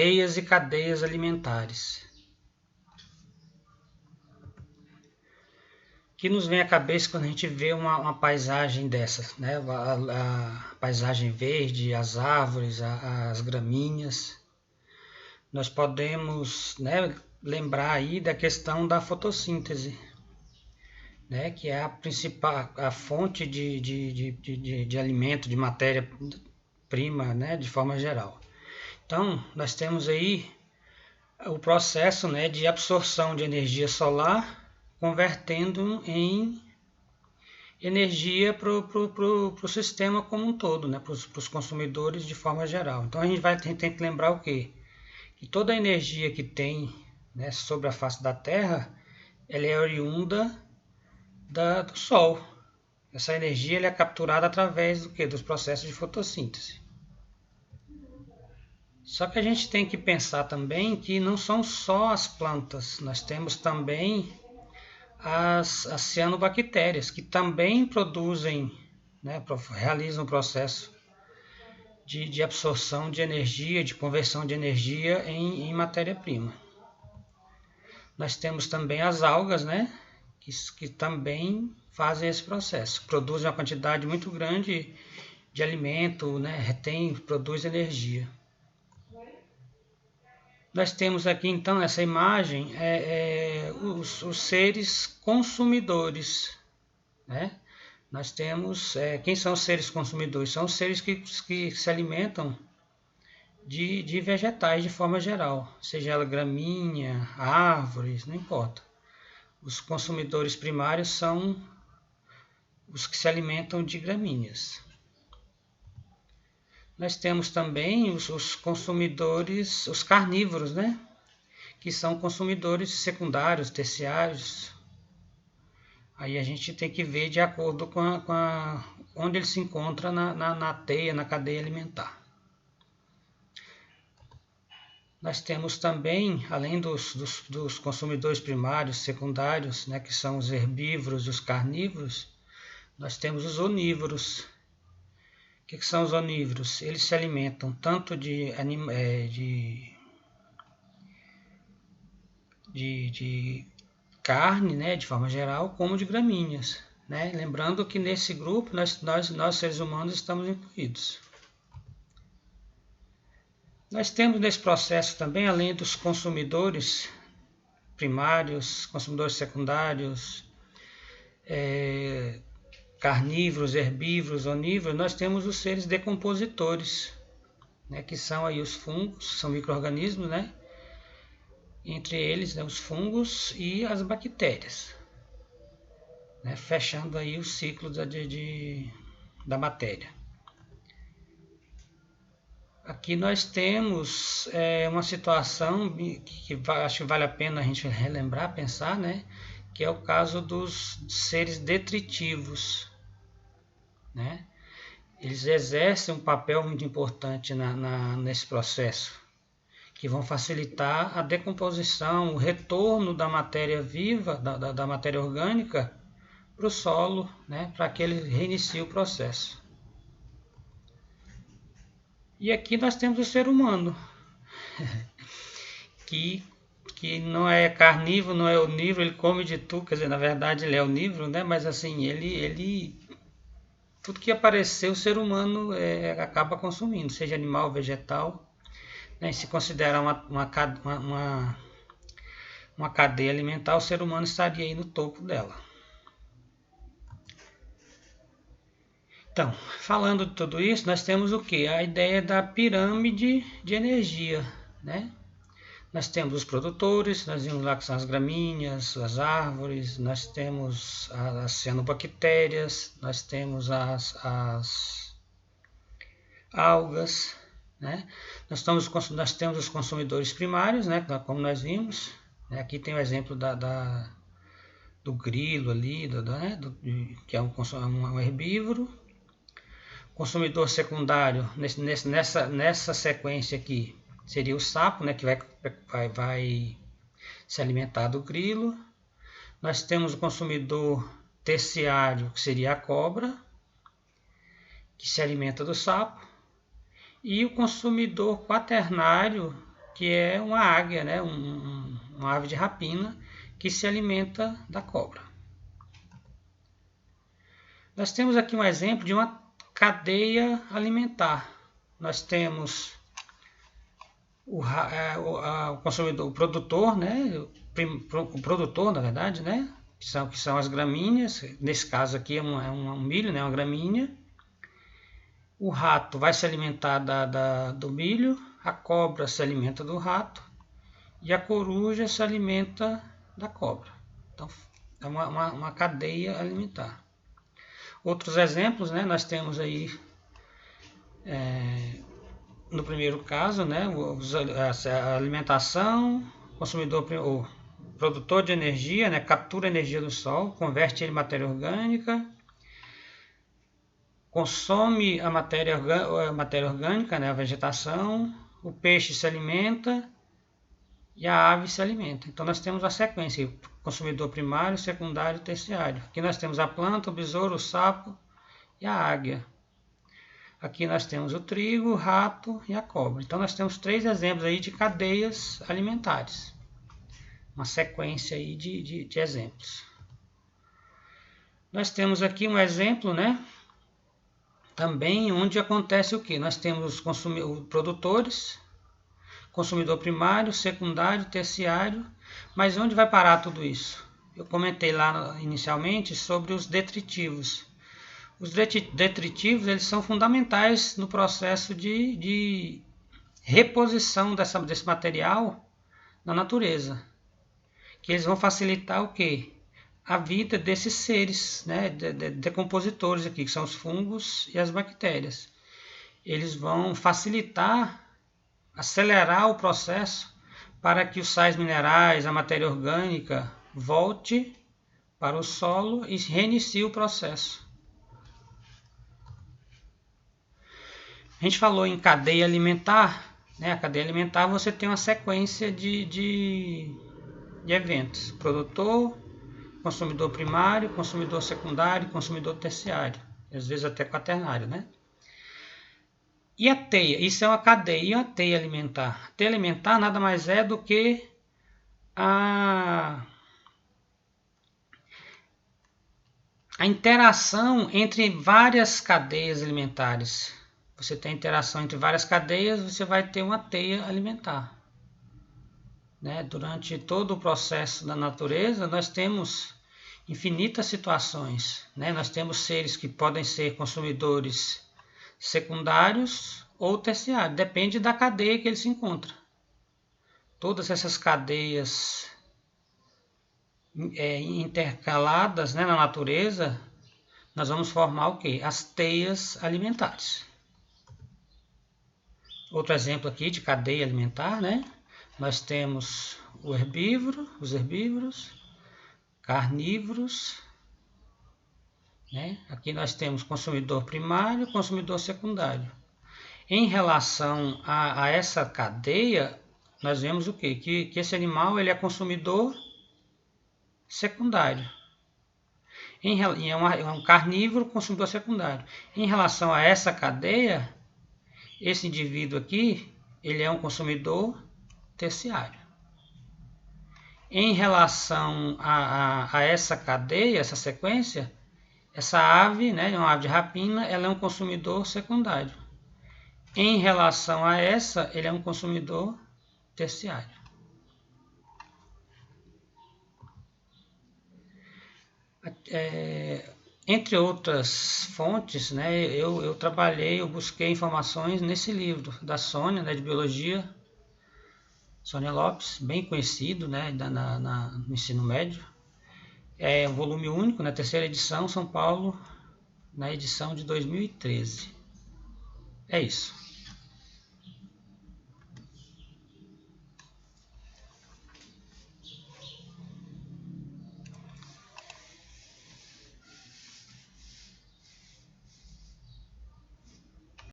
teias e cadeias alimentares. O que nos vem à cabeça quando a gente vê uma paisagem dessas, né? A paisagem verde, as árvores, as gramíneas. Nós podemos, né, lembrar aí da questão da fotossíntese, né, que é a principal, a fonte de alimento, de matéria-prima, né, de forma geral. Então, nós temos aí o processo, né, de absorção de energia solar, convertendo em energia para o sistema como um todo, né, para os consumidores de forma geral. Então, a gente tem que lembrar o quê? Que toda a energia que tem, né, sobre a face da Terra, ela é oriunda do Sol. Essa energia ela é capturada através do quê? Dos processos de fotossíntese. Só que a gente tem que pensar também que não são só as plantas, nós temos também as cianobactérias, que também produzem, né, realizam o processo de absorção de energia, de conversão de energia em matéria-prima. Nós temos também as algas, né, que também fazem esse processo, produzem uma quantidade muito grande de alimento, né, produz energia. Nós temos aqui então nessa imagem os seres consumidores, né? Nós temos, quem são os seres consumidores? São os seres que se alimentam de vegetais de forma geral, seja ela gramínea, árvores, não importa. Os consumidores primários são os que se alimentam de gramíneas. Nós temos também os consumidores, os carnívoros, né? Que são consumidores secundários, terciários. Aí a gente tem que ver de acordo com onde ele se encontra na teia, na cadeia alimentar. Nós temos também, além dos consumidores primários, secundários, né, que são os herbívoros e os carnívoros, nós temos os onívoros. O que são os onívoros? Eles se alimentam tanto de carne, né, de forma geral, como de gramíneas, né? Lembrando que nesse grupo nós seres humanos estamos incluídos. Nós temos nesse processo também, além dos consumidores primários, consumidores secundários, carnívoros, herbívoros, onívoros, nós temos os seres decompositores, né, que são aí os fungos, são micro-organismos, né? Entre eles, né, os fungos e as bactérias, né, fechando aí o ciclo da matéria. Aqui nós temos uma situação que acho que vale a pena a gente relembrar, pensar, né, que é o caso dos seres detritivos, né? Eles exercem um papel muito importante nesse processo, que vão facilitar a decomposição, o retorno da matéria viva, da matéria orgânica, para o solo, né, para que ele reinicie o processo. E aqui nós temos o ser humano, que não é carnívoro, não é onívoro, ele come de tudo, quer dizer, na verdade ele é onívoro, né, mas assim, ele tudo que aparecer o ser humano acaba consumindo, seja animal, vegetal, né, se considerar uma cadeia alimentar, o ser humano estaria aí no topo dela. Então, falando de tudo isso, nós temos o que? A ideia da pirâmide de energia, né? Nós temos os produtores, nós vimos lá que são as gramíneas, as árvores, nós temos as cianobactérias, nós temos as algas, né? Nós temos os consumidores primários, né? Como nós vimos, né? Aqui tem o exemplo do grilo ali, né? Que é um herbívoro. Consumidor secundário, nessa sequência aqui, seria o sapo, né, que vai se alimentar do grilo. Nós temos o consumidor terciário, que seria a cobra, que se alimenta do sapo. E o consumidor quaternário, que é uma águia, né? Uma ave de rapina que se alimenta da cobra. Nós temos aqui um exemplo de uma cadeia alimentar. Nós temos o consumidor, o produtor, né? O produtor, na verdade, né? Que são as gramíneas. Nesse caso aqui é um milho, né? Uma gramínea. O rato vai se alimentar do milho, a cobra se alimenta do rato e a coruja se alimenta da cobra. Então é uma cadeia alimentar. Outros exemplos, né? Nós temos aí no primeiro caso, né? A alimentação, o produtor de energia, né? Captura a energia do sol, converte ele em matéria orgânica, consome a matéria orgânica, né, a vegetação, o peixe se alimenta e a ave se alimenta. Então nós temos a sequência, consumidor primário, secundário e terciário. Aqui nós temos a planta, o besouro, o sapo e a águia. Aqui nós temos o trigo, o rato e a cobra. Então nós temos 3 exemplos aí de cadeias alimentares. Uma sequência aí de exemplos. Nós temos aqui um exemplo, né? Também onde acontece o que? Nós temos produtores, consumidor primário, secundário, terciário, mas onde vai parar tudo isso? Eu comentei lá inicialmente sobre os detritivos. Os detritivos eles são fundamentais no processo de reposição desse material na natureza, que eles vão facilitar o quê? A vida desses seres, né, decompositores aqui, que são os fungos e as bactérias. Eles vão facilitar, acelerar o processo para que os sais minerais, a matéria orgânica, volte para o solo e reinicie o processo. A gente falou em cadeia alimentar, né? A cadeia alimentar você tem uma sequência de eventos. Produtor, consumidor primário, consumidor secundário, consumidor terciário, às vezes até quaternário, né? E a teia, isso é uma cadeia. E a teia alimentar? A teia alimentar nada mais é do que a interação entre várias cadeias alimentares. Você tem interação entre várias cadeias, você vai ter uma teia alimentar. Né? Durante todo o processo da natureza, nós temos infinitas situações. Né? Nós temos seres que podem ser consumidores secundários ou terciários, depende da cadeia que ele se encontra. Todas essas cadeias intercaladas, né, na natureza, nós vamos formar o quê? As teias alimentares. Outro exemplo aqui de cadeia alimentar, né? Nós temos os herbívoros, carnívoros, né? Aqui nós temos consumidor primário e consumidor secundário. Em relação a essa cadeia, nós vemos o quê? Que esse animal ele é consumidor secundário. É um carnívoro consumidor secundário. Em relação a essa cadeia, esse indivíduo aqui, ele é um consumidor terciário. Em relação a essa cadeia, essa sequência, essa ave, né, uma ave de rapina, ela é um consumidor secundário. Em relação a essa, ele é um consumidor terciário. Entre outras fontes, né, eu busquei informações nesse livro da Sônia, né, de biologia, Sônia Lopes, bem conhecido, né, no ensino médio. É um volume único, na terceira edição, São Paulo, na edição de 2013. É isso.